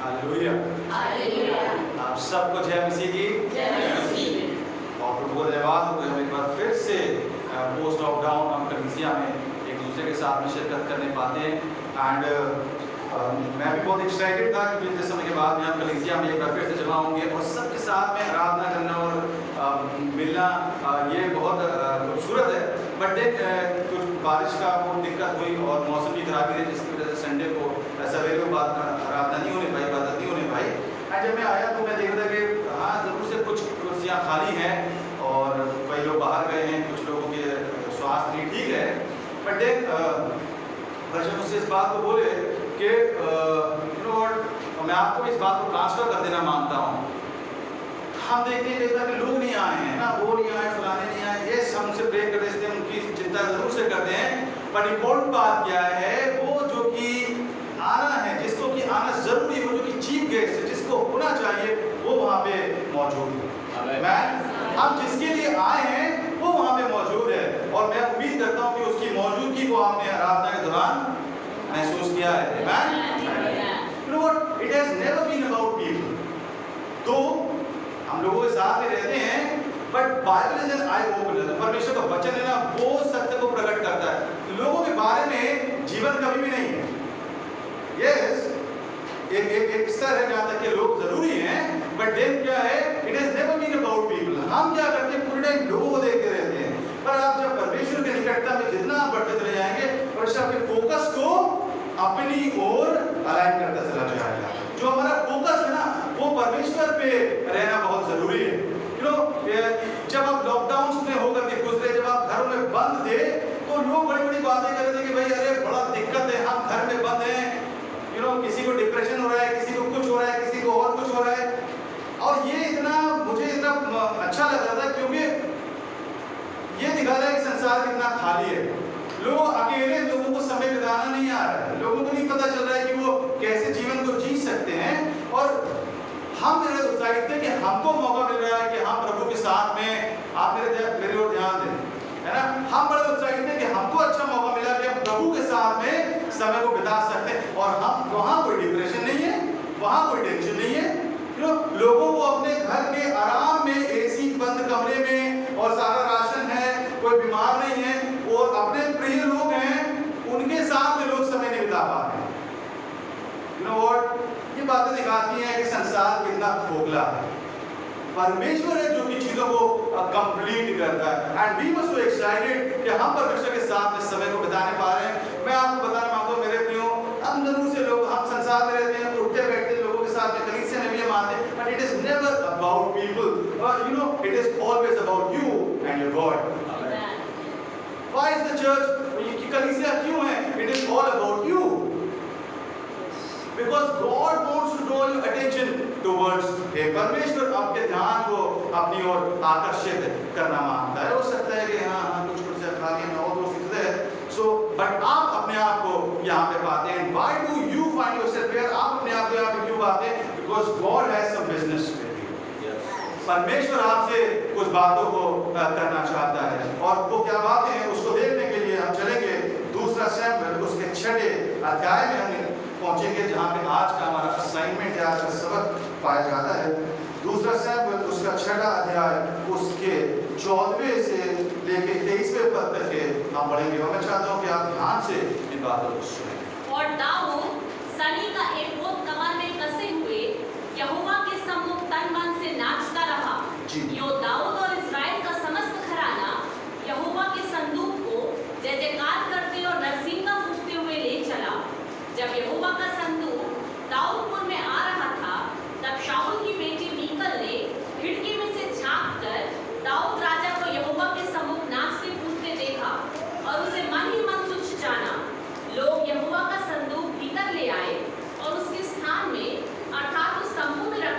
Hallelujah. Hallelujah. आप सबको जय मसीह की जय मसीह। और प्रभु को धन्यवाद हो कि हम एक बार फिर से पोस्ट लॉकडाउन हम कलीसिया में एक दूसरे के साथ में शिरकत करने पाते हैं। एंड मैं भी बहुत एक्साइटेड था कि इतने समय के बाद में हम कलीसिया में एक बार फिर से जमा होंगे और सबके साथ में आराधना करना और मिलना ये बहुत खूबसूरत है। बट देख कुछ बारिश का बहुत दिक्कत हुई और मौसम की खराबी रही, जिसकी वजह से संडे को सवेरे को बाद आराधना नहीं होने पाई, इबादत नहीं होने पाई। एंड जब मैं आया तो मैं देख रहा था कि हाँ ज़रूर से कुछ कुर्सियाँ खाली हैं और कई लोग बाहर गए हैं, कुछ लोगों के स्वास्थ्य नहीं ठीक है। बट देख वर्षा मुझसे इस बात को बोले कि मैं आपको इस बात को ट्रांसफर कर देना मांगता हूँ। हम देखते हैं कि लोग नहीं आए हैं ना, वो नहीं आए, फलाने नहीं आए, ये हमसे प्रे करते हैं, उनकी चिंता जरूर से करते हैं। बट इम्पोर्टेंट बात क्या है, वो जो कि आना है, जिसको कि आना जरूरी, वो जो कि चीफ गेस्ट है, जिसको होना चाहिए, वो वहाँ पे मौजूद है। हम जिसके लिए आए हैं वो वहाँ पे मौजूद है और मैं उम्मीद करता हूँ कि उसकी मौजूदगी को आपने आराधना के दौरान महसूस किया है। You know what? It has never been about people. तो हम लोगों के साथ में रहते हैं, but Bible is an eye opener. परमेश्वर का वचन है ना, वो सत्य को प्रकट करता है। लोगों के बारे में जीवन कभी भी नहीं है। यस, एक स्तर है जहाँ तक के लोग जरूरी हैं, बट देन क्या है, it has never been about people. हम क्या करते हैं, पूरे टाइम लोगों को देखते रहते हैं। पर आप जब परमेश्वर के निकटता में जितना आप बढ़ते चले जाएंगे, परमेश्वर आपके फोकस को अपनी ओर अलाइन करता चला जाएगा। जो हमारा फोकस है ना, वो परमेश्वर पे रहना बहुत जरूरी है। जब आप लॉकडाउन में होकर के गुजरे, जब आप घरों में बंद थे, तो लोग बड़ी बड़ी बातें कर रहे थे कि भाई अरे बड़ा दिक्कत है, हम घर में बंद हैं। किसी को डिप्रेशन हो रहा है, किसी को कुछ हो रहा है, किसी को और कुछ हो रहा है। और ये मुझे इतना अच्छा लग रहा था, क्योंकि ये दिखा रहा है कि संसार कितना खाली है। लोग अकेले, लोगों को समय बिताना नहीं आ रहा है, लोगों को नहीं पता चल रहा है कि वो कैसे जीवन को जी सकते हैं। और हम मेरे उत्साहित थे कि हमको मौका मिल रहा है कि हम प्रभु के साथ में, आप मेरे ओर ध्यान दें, है ना। हम बड़े उत्साहित थे कि हमको अच्छा मौका मिला कि हम प्रभु के साथ में समय को बिता सकते हैं। और हम, वहाँ कोई डिप्रेशन नहीं है, वहाँ कोई टेंशन नहीं है। लोगों को अपने घर के आराम में एसी बंद कमरे में और सारा राशन है, कोई बीमार नहीं है और अपने प्रिय लोग हैं, उनके साथ में लोग समय नहीं बिता पा रहे। ये बातें दिखाती हैं कि संसार कितना खोखला है। परमेश्वर है जो कि चीजों को कंप्लीट करता है। And we must be excited कि हम परमेश्वर के साथ में समय को बिताने पा रहे हैं। मैं आपको बताना मांगता हूँ मेरे प्रियो, हम जरूर से लोग, हम संसार में रहते हैं, उठते बैठते लोगों के साथ में, कलीसिया में भी हम आते हैं, but it is never about people. It is always about you and your God. Why is the church, कलीसिया क्यों है? It is all about you, because God wants to draw your attention towards Him। परमेश्वर आपके ध्यान को अपनी ओर आकर्षित करना मांगता है। हो सकता है कि हाँ कुछ कुछ खाली ना हो तो सीखते हैं, बट आप अपने आप को यहाँ पे पाते हैं। Why do you find yourself here? आप अपने आप को यहाँ पे क्यों पाते हैं? Because God has some business with you। परमेश्वर आपसे कुछ बातों को करना चाहता है, और वो क्या बातें हैं उसको देखने के लिए हम चलेंगे दूसरा शैम्पल, उसके 6 अध्याय में हम पहुंचेंगे, जहाँ पे आज का हमारा असाइनमेंट है, आज का सबक पाया जाता है। दूसरा शैम्पल उसका 6 अध्याय, उसके 14वें से लेके 23वें पद तक के हम पढ़ेंगे। और मैं चाहता हूँ कि आप ध्यान से इन बातों को सुनें। और दाऊद सनी का एक पोत कमर में कसे हुए यहोवा के सम्मुख तन मन से नाचता रहा। यो दाऊद और इस्राएल का समस्त घराना यहोवा के संदूक को जय जयकार करते और नरसिंगा फूंकते हुए ले चला। जब यहोवा का संदूक दाऊदपुर में आ रहा था, तब शाऊल की बेटी मीकल ने खिड़की में से झांक कर दाऊद राजा को यहोवा के सम्मुख नाचते कूदते देखा और उसे मन ही मन तुच्छ जाना। लोग यहोवा का संदूक भीतर ले आए और उसके स्थान में, अर्थात उस तंबू में रख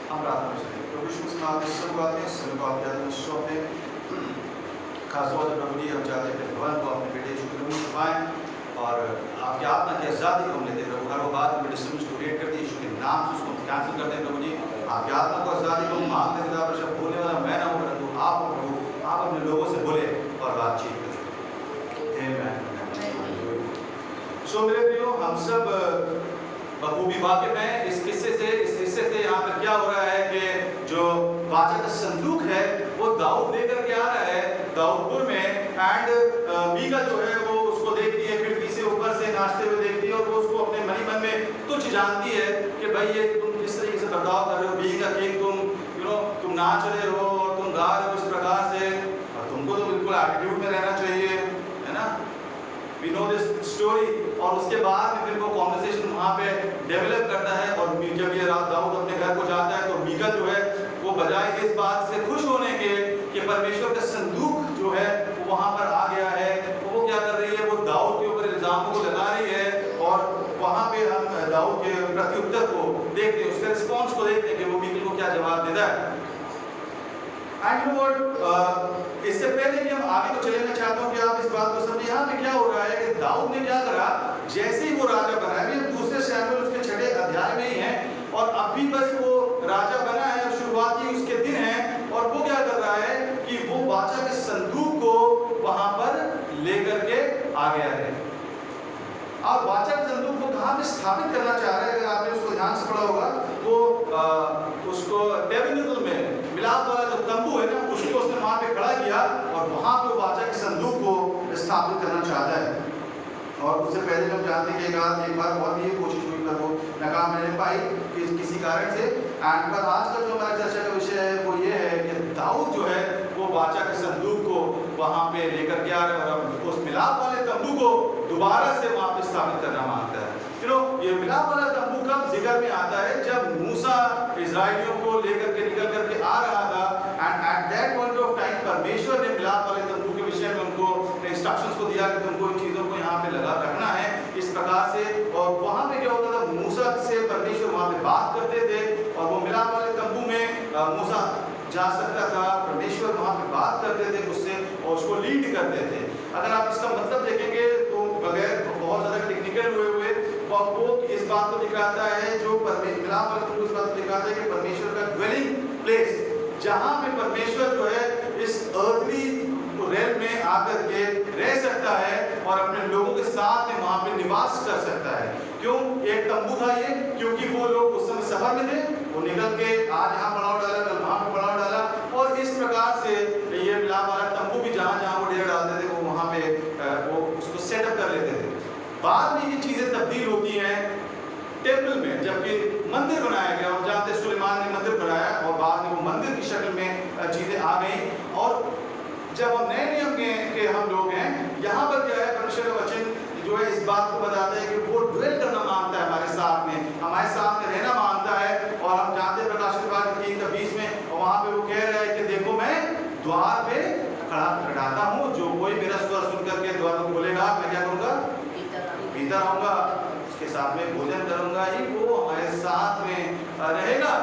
हम प्रार्थना में चलेंगे। प्रभु यीशु मसीह नाम में सबको आते हैं, सभी को आपके हाथ में सौंपते हैं। खासतौर से प्रभु जी हम चाहते हैं कि भगवान को अपने बेटे यीशु के रूप में छुपाएं और आपकी आत्मा की आज़ादी को हम लेते हैं प्रभु। हर वो बात में डिस्टर्बेंस को क्रिएट करती है यीशु के नाम से उसको कैंसिल करते हैं प्रभु जी। आपकी आत्मा को आज़ादी को मांगते हैं किताब शब्द बोलने वाला मैं ना हूँ परंतु आप हो प्रभु। आप अपने लोगों से बोले और बातचीत करें। आमीन। सो मेरे प्रियो, हम सब बखूबी वाकिफ हैं इस किस्से से। इस हिस्से से यहाँ पर क्या हो रहा है कि जो वाचा का संदूक है वो दाऊद लेकर के आ रहा है दाऊदपुर में। एंड मीका जो है वो उसको देखती है, खिड़की से ऊपर से नाचते हुए देखती है और वो उसको अपने मन में तुच्छ जानती है कि भाई ये तुम किस तरीके से बर्ताव कर रहे हो, बीइंग अ किंग तुम नाच रहे हो और तुम गा रहे हो इस प्रकार से, और तुमको तो बिल्कुल एटीट्यूड में रहना चाहिए, है ना। We know this story। और उसके बाद में फिर वो कॉन्वर्सेशन वहाँ पे डेवलप करता है और जब ये दाऊद अपने घर को जाता है तो मीका जो है वो बजाय इस बात से खुश होने के कि परमेश्वर का संदूक जो है वो वहाँ पर आ गया है, वो क्या कर रही है, वो दाऊद के ऊपर इल्जामों को लगा रही है। और वहाँ पे हम दाऊद के प्रत्युत्तर को देखते हैं, उसके रिस्पॉन्स को देखते हैं कि वो मीका को क्या जवाब देता है। एंड यू नो व्हाट, इससे पहले कि हम आगे को चले, मैं चाहता हूँ कि आप इस बात को समझें। यहाँ पे क्या हो रहा है कि दाऊद ने क्या करा, जैसे ही वो राजा बना है, दूसरे शमूएल उसके 6 अध्याय में ही है और अभी बस वो राजा बना है, शुरुआती उसके दिन है, और वो क्या कर रहा है कि वो वाचा के संदूक को वहां पर लेकर के आ गया है। और वाचा के संदूक को कहाँ पे स्थापित करना चाह रहा है, अगर आपने उसको ध्यान से पढ़ा होगा, वो उसको टेबरनेकल में मिलाप वाला जो तंबू है ना, उसको उसने वहां पे खड़ा किया और वहां पे वाचा के संदूक को स्थापित करना चाहता है। और उससे पहले हम जानते हैं कि एक बार बहुत ही कोशिश हुई पर वो नाकाम नहीं पाई किसी कारण से। एंड पर आज का जो हमारा चर्चा का विषय है वो ये है कि दाऊद जो है वो वाचा के संदूक को वहां पे लेकर के आ रहे हैं और उस मिलाप वाले तंबू को दोबारा से वहां पे स्थापित करना मांगता है। ये मिलाप वाला तंबू कब जिक्र में आता है, जब मूसा इजराइलियों को लेकर के निकल करके आ रहा था। And at that point of time परमेश्वर ने मिलाप वाले तंबू के विषय में उनको इंस्ट्रक्शंस को दिया कि तुमको इन चीजों को यहाँ पे लगा रखना है इस प्रकार से। और वहां पे क्या होता था, मूसा से परमेश्वर वहां पे बात करते थे और वो मिलाप वाले तंबू में मूसा जा सकता था, परमेश्वर वहां पे बात करते थे उससे और उसको लीड करते थे। अगर आप इसका मतलब देखेंगे तो बगैर बहुत ज्यादा टेक्निकल हुए वो इस बात को दिखाता है, जो मिलाप वाले तंबू इस बात को दिखाता है कि परमेश्वर का ड्वेलिंग प्लेस, जहां पे परमेश्वर जो है इस अर्थली रेल में आकर के रह सकता है और अपने लोगों के साथ में वहां पे निवास कर सकता है। क्यों एक तंबू था ये, क्योंकि वो लोग उस समय सफर में थे, वो निकल के आज यहाँ पड़ाव डाला, कल वहां पे पड़ाव डाला, और इस प्रकार से ये मिलाप वाला तंबू भी जहां जहां वो डेरा डालते थे वो वहां पे वो उसको सेटअप कर लेते थे। बाद में ये चीजें तब्दील होती हैं टेम्पल में, जबकि मंदिर बनाया गया और जहाँ सुलेमान ने मंदिर बनाया और बाद में वो मंदिर की शक्ल में चीजें आ गई। और जब हम नए नियम के हम लोग हैं, यहाँ पर क्या है, परमेश्वर का वचन जो है इस बात को बताता है कि वो ड्वेल करना मांगता है हमारे साथ में, हमारे साथ में रहना मांगता है। और हम जानते हैं प्रकाशित वाक्य 3:20 में, और वहाँ पे वो कह रहा है कि देखो मैं द्वार पे खड़ाता हूँ, जो कोई मेरा स्वर सुन करके द्वार को खोलेगा मैं क्या करूँगा, भीतर आऊँगा, उसके साथ में भोजन करूँगा, ही वो हमारे साथ में रहेगा।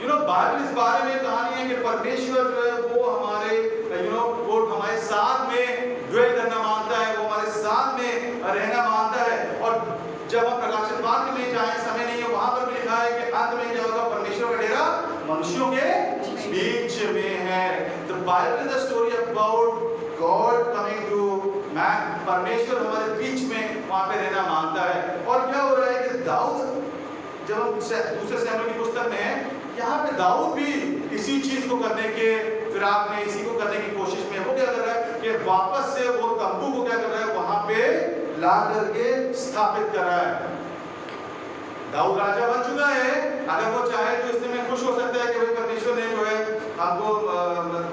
बाइबल इस बारे में कहानी है कि परमेश्वर जो है वो हमारे वो हमारे साथ में ड्वेल करना मांगता है, वो हमारे साथ में रहना मांगता है। और जब हम प्रकाशित वाक्य में जाए, समय नहीं है, वहां पर भी लिखा है कि अंत में क्या होगा, परमेश्वर का डेरा मनुष्यों के बीच में है। The Bible is the story about God coming to man, परमेश्वर हमारे बीच में वहां पे रहना मांगता है। और क्या हो रहा है कि दाऊद, जब हम दूसरे शमूएल की पुस्तक में है, यहाँ पे दाऊद भी इसी चीज को करने के फिराक में, इसी को करने की कोशिश में, वो क्या कर रहा है कि वापस से वो तंबू को क्या कर रहा है, वहां पे ला करके स्थापित कर रहा है। दाऊद राजा बन चुका है, अगर वो चाहे तो इससे में खुश हो सकता है कि भाई परमेश्वर ने जो है हमको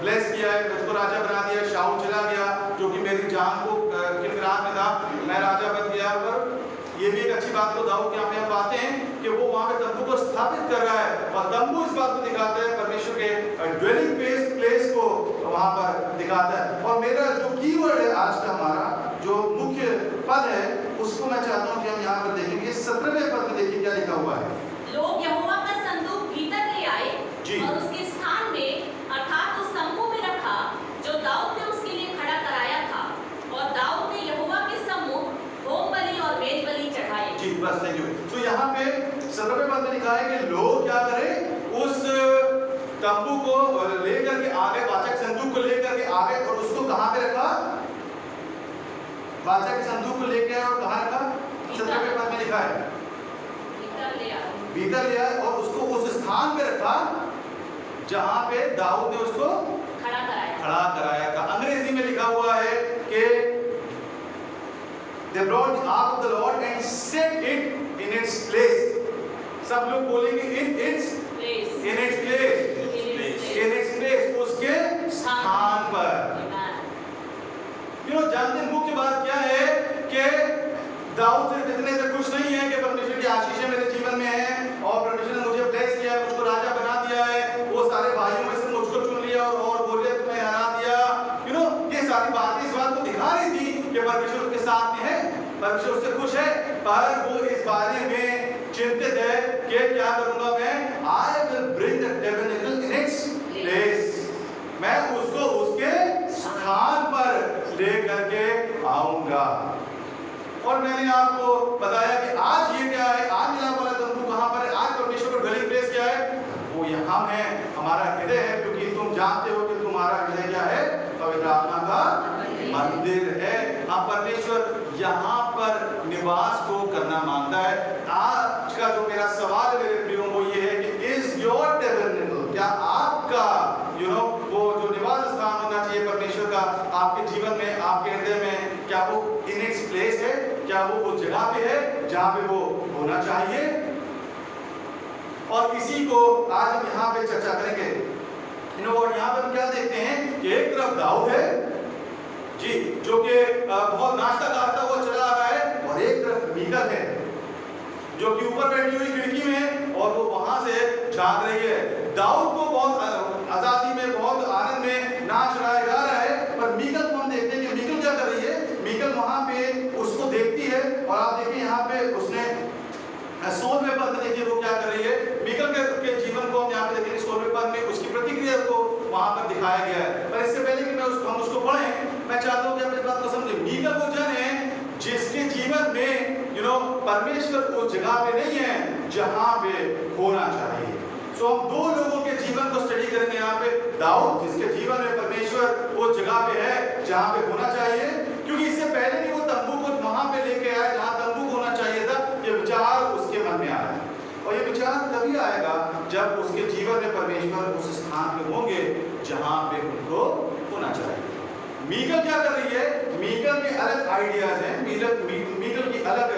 ब्लेस किया है, मुझको राजा बना दिया, शाऊल चला गया जो कि मेरी जान को के फिराक में था, मैं राजा बन गया। पर ये भी एक अच्छी बात को दाऊद के यहाँ पे हम पाते हैं कि वो वहां पे तंबू को स्थापित कर रहा है, और तंबू इस बात को दिखाता है परमेश्वर के ड्वेलिंग प्लेस को वहां पर दिखाता है। और मेरा जो कीवर्ड है आज का, हमारा जो मुख्य पद है, उसको मैं चाहता हूँ कि हम यहाँ पर देखेंगे। 17वें पद में देखिए क्या लिखा हुआ है, लोग यहोवा का संदूक भीतर ले जी बस थैंक यू। तो यहाँ पे 17वें पद में लिखा है कि लोग क्या करें, उस तंबू को लेकर के आगे, वाचा के संदूक को लेकर के आगे, और उसको कहाँ पे रखा, वाचा के संदूक को लेके आए और कहाँ रखा, 17वें पद में लिखा है भीतर ले आए और उसको उस स्थान पे रखा जहां पे दाऊद ने उसको खड़ा कराया था। अंग्रेजी में लिखा हुआ है कि they brought the ark of the Lord and set it in its place। सब लोग बोलेंगे in its place, उसके स्थान पर। जानते हैं मुख्य बात क्या है कि दाऊद सिर्फ इतने से खुश नहीं है कि परमेश्वर की आशीषें मेरे जीवन में है और परमेश्वर ने मुझे ब्लेस किया है, मुझको राजा बना दिया है, वो सारे भाइयों में से मुझको चुन लिया और गोलियत में हरा दिया। ये सारी बातें इस बात को दिखा रही थी कि परमेश्वर उसके साथ में है, परमेश्वर उससे खुश है, पर वो इस बारे में चिंतित है कि क्या करूंगा मैं, I will bring the tabernacle in its place। मैं उसको उसके स्थान पर ले करके आऊंगा। और मैंने आपको बताया कि आज ये क्या है, आज मिलाप वाला तंबू कहाँ पर है, आज परमेश्वर का डवेलिंग प्लेस क्या है, वो यहाँ है, हमारा हृदय है, क्योंकि तुम जानते हो कि तुम्हारा हृदय क्या है, पवित्र आत्मा का मंदिर है। हाँ, परमेश्वर यहाँ पर निवास को करना मांगता है। आज का जो मेरा सवाल है मेरे प्रियो, वो ये है कि इज योर टेबरनेकल, क्या आपका वो जो निवास स्थान होना चाहिए परमेश्वर का आपके जीवन में, आपके हृदय में, क्या वो इन इट्स प्लेस है, क्या वो उस जगह पे है जहाँ पे वो होना चाहिए। और इसी को आज हम यहाँ पे चर्चा करेंगे। यहाँ पर हम क्या देखते हैं कि एक तरफ दाऊद है जी, जो कि बहुत नाश्ता करता हुआ चला आ रहा है, और एक तरफ मीकल है जो कि ऊपर बैठी हुई खिड़की में और वो वहां से झांक रही है। दाऊद को बहुत आजादी में, बहुत आनंद में नाच रहा है, गा रहा है, पर मीकल को हम देखते हैं कि मीकल क्या कर रही है। मीकल वहां पे उसको देखती है और आप देखिए यहाँ पे उसने 16वें पद में देखिए वो क्या कर रही है। मीकल के जीवन को हम यहाँ पे देखेंगे 16वें पद में उसकी प्रतिक्रिया को वहां पर दिखाया गया है। पर इससे पहले कि हम उसको पढ़ें, मैं चाहता हूँ कि आप इस बात को समझें। मीकल वो जन है जिसके जीवन में परमेश्वर उस जगह पे नहीं है जहां पे होना चाहिए। सो हम दो लोगों के जीवन को स्टडी करेंगे यहाँ पे। दाऊद जिसके जीवन में परमेश्वर उस जगह पे है जहां पे होना चाहिए, क्योंकि इससे पहले कि वो तंबू को वहां पे लेके आया जहां तंबू को होना चाहिए था, ये विचार उसके मन में आया। और ये विचार तभी आएगा जब उसके जीवन में परमेश्वर उस स्थान पे होंगे जहां पे उनको होना चाहिए। मीकल क्या कर रही है, मीकल के अलग आइडियाज हैं, मीकल की अलग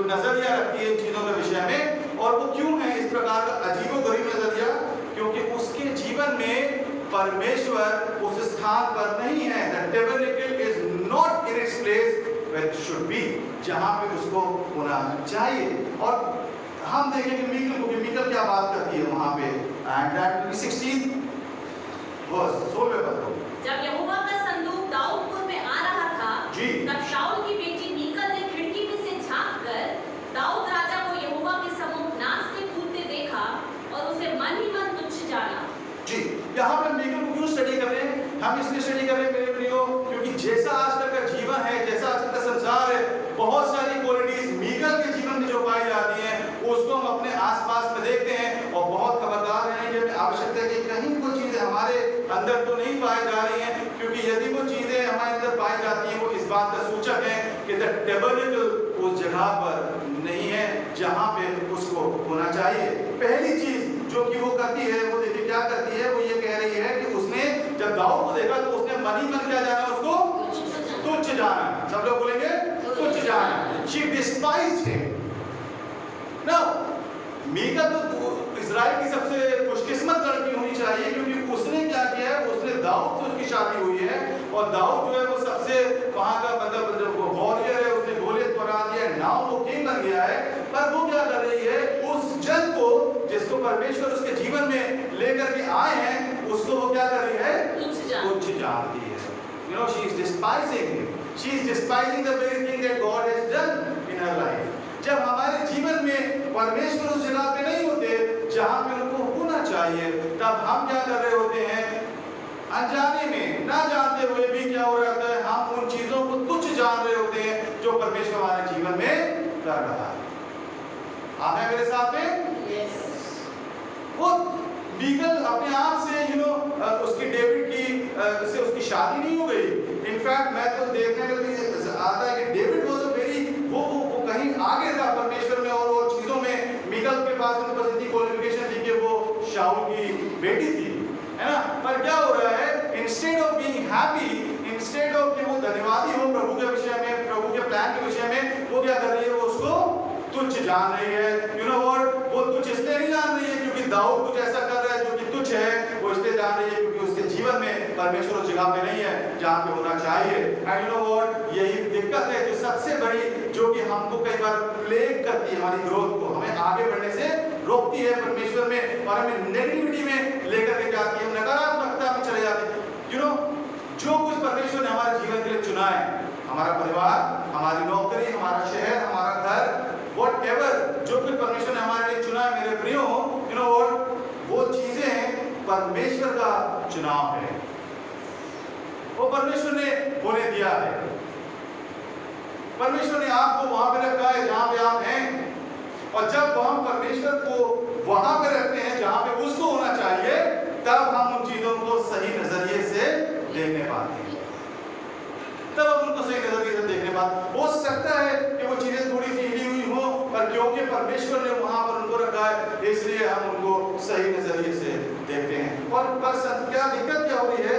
नजरिया रखती है इन चीजों के विषय में। और वो क्यों है इस प्रकार का अजीबोगरीब नजरिया, क्योंकि उसके जीवन में परमेश्वर उस स्थान पर नहीं है। The tabernacle is not in its place where it should be, जहां पे उसको होना चाहिए। और हम देखेंगे मीकल क्या बात करती है वहां पे। एंड दैट 16 वर्स 16वें पद। जब यहोवा का संदूक दाऊदपुर में आ रहा था, तब शाऊल की बेटी मीकल ने खिड़की में से झांककर दाऊद राजा को यहोवा के सम्मुख नाचते कूदते देखा और उसे मन ही मन तुच्छ जाना। जी, यहाँ पर मीकल को क्यों स्टडी कर रहे हैं? हम इसलिए स्टडी कर रहे हैं मेरे प्रियो, क्योंकि जैसा आजकल का जीवन है, जैसा आजकल का संसार है, बहुत सारी क्वालिटीज मीकल के जीवन में जो पाई जाती हैं उसको हम अपने आसपास में देखते हैं और बहुत खबरदार हैं कि हमें आवश्यकता है कि कहीं वो चीजें हमारे अंदर तो नहीं पाई जा रही हैं, क्योंकि यदि वो चीजें हमारे अंदर पाई जाती हैं वो इस बात का सूचक है कि द टेबरनेकल उस जगह पर नहीं है जहां पे उसको होना चाहिए। पहली चीज जो कि वो करती है, वो देखिए क्या करती है, वो ये कह रही है कि उसने जब दाऊद को देखा तो उसने मन ही मन क्या जाना, उसको तुच्छ जाना। सब लोग बोलेंगे तुच्छ जाना। She despised him। Now, मीकल तो इजराइल की सबसे खुशकिस्मत लड़की होनी चाहिए, क्योंकि उसने क्या किया है, उसने दाऊद से उसकी शादी हुई है और दाऊद जो है वो सबसे वहां का मतलब वॉरियर है, उसने गोलियत बना दिया, नाउ वो किंग बन गया है। पर वो क्या कर रही है, उस जन को जिसको परमेश्वर उसके जीवन में लेकर के आए हैं, उसको वो क्या कर रही है, तुच्छ जानती है। She is despising him. She is despising the very thing that God has done in her life. जब हमारे जीवन में परमेश्वर उस जगह पे नहीं होते जहां पे उनको होना चाहिए, तब हम क्या कर रहे होते हैं, अनजाने में, ना जानते हुए भी क्या हो रहा होता है, हम उन चीजों को तुच्छ जान रहे होते हैं जो परमेश्वर हमारे जीवन में कर रहा है। आप हैं मेरे साथ में? Yes. वो मीकल अपने आप से उसकी डेविड की से उसकी शादी नहीं हो गई। इनफैक्ट मैं तो देखने में भी आता है कि डेविड वो कहीं आगे था परमेश्वर में और चीजों में। मीकल के पास उनके पास इतनी क्वालिफिकेशन थी कि वो शाऊल की बेटी थी, है ना। पर क्या हो रहा है, instead of being happy, instead of कि वो धन्यवादी हो प्रभु के विषय में, प्रभु के प्लान के विषय में, वो क्या कर रही है, वो उसको तुच्छ जान रही है। यू नो व्हाट, वो तुच्छ इसलिए नहीं जान रही है क्योंकि दाऊद कुछ ऐसा कर रहा है जो कि तुच्छ है, वो इसलिए जान रही है क्योंकि उसके जीवन में परमेश्वर उस जगह पे नहीं है जहाँ पे होना चाहिए। एंड यू नो व्हाट, यही दिक्कत है जो सबसे बड़ी, जो कि हमको कई बार प्लेग करती है, हमारी ग्रोथ को, हमें आगे बढ़ने से रोकती है परमेश्वर में, और हमें नेगेटिविटी में लेकर के जाती है, नकारात्मकता में चले जाते हैं। यू नो, जो कुछ परमेश्वर ने हमारे जीवन के लिए चुना है, हमारा परिवार, हमारी नौकरी, हमारा शहर, हमारा घर, व्हाटएवर जो कुछ परमेश्वर ने हमारे लिए चुना है मेरे प्रियो, यू नो व्हाट, वो चीजें परमेश्वर का चुनाव है, वो परमेश्वर ने होने दिया है। परमेश्वर ने आपको वहां पे रखा है जहां पे आप हैं, और जब हम परमेश्वर को वहां पे रखते हैं जहां पे उसको होना चाहिए, तब हम उन चीजों को सही नजरिए से देखने पाते हैं, तब हम उनको सही नजरिए से देखने पाते। हो सकता है कि वो चीजें थोड़ी सी हिली हुई हो, पर क्योंकि परमेश्वर ने वहां पर उनको रखा है, इसलिए हम उनको सही नजरिए से देखते हैं। और पर क्या दिक्कत क्या हो रही है,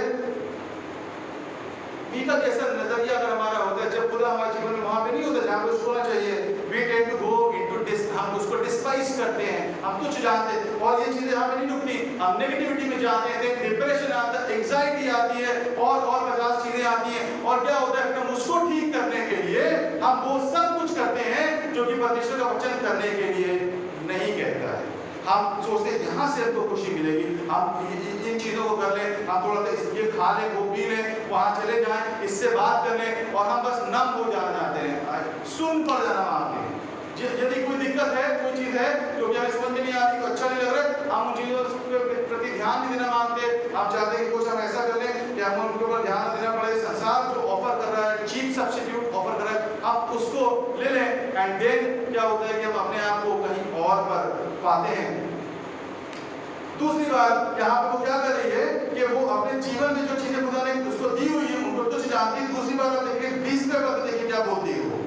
मीकल जैसा नजरिया अगर हमारा होता है, जब खुदा हमारे जीवन में वहां पे नहीं होता जहां पे उसको होना चाहिए, we tend to go into हम उसको डिस्पाइस करते हैं, हम कुछ जानते हैं, और ये चीजें हमें नहीं रुकती, हम नेगेटिविटी में जाते हैं, डिप्रेशन आता है, एंजाइटी आती है, और 50 चीजें आती हैं, और क्या होता है, हम उसको ठीक करने के लिए हम वो सब कुछ करते हैं जो कि परमेश्वर का वचन करने के लिए नहीं कहता है। हम सोचते हैं यहाँ से हमको खुशी मिलेगी, हम इन चीजों को कर लें, हम थोड़ा सा ये खा लें, वो पी लें, वहां चले जाएं, इससे बात कर लें, और हम बस नम हो जाना चाहते हैं, सुन पड़ जाना मांगते हैं। यदि कोई दिक्कत है, कोई चीज है जो कि हमें समझ में नहीं आ रही, अच्छा नहीं लग रहा है, हम उन चीजों के प्रति ध्यान नहीं देना मांगते। हम चाहते हैं कि कुछ हम ऐसा कर लें कि हम उनके ऊपर ध्यान देना पड़े। संसार जो ऑफर कर रहा है, चीप सब्स्टिट्यूट ऑफर कर रहा है, आप उसको ले लें, एंड देन क्या होता है कि हम अपने आप को कहीं और पर पाते हैं। दूसरी बात यहाँ पे वो क्या कर रही है कि वो अपने जीवन में जो चीजें खुदा ने उसको दी हुई है उनको तो जानती है। दूसरी बात आप देखिए 20वें पद में देखिए क्या बोलती है वो,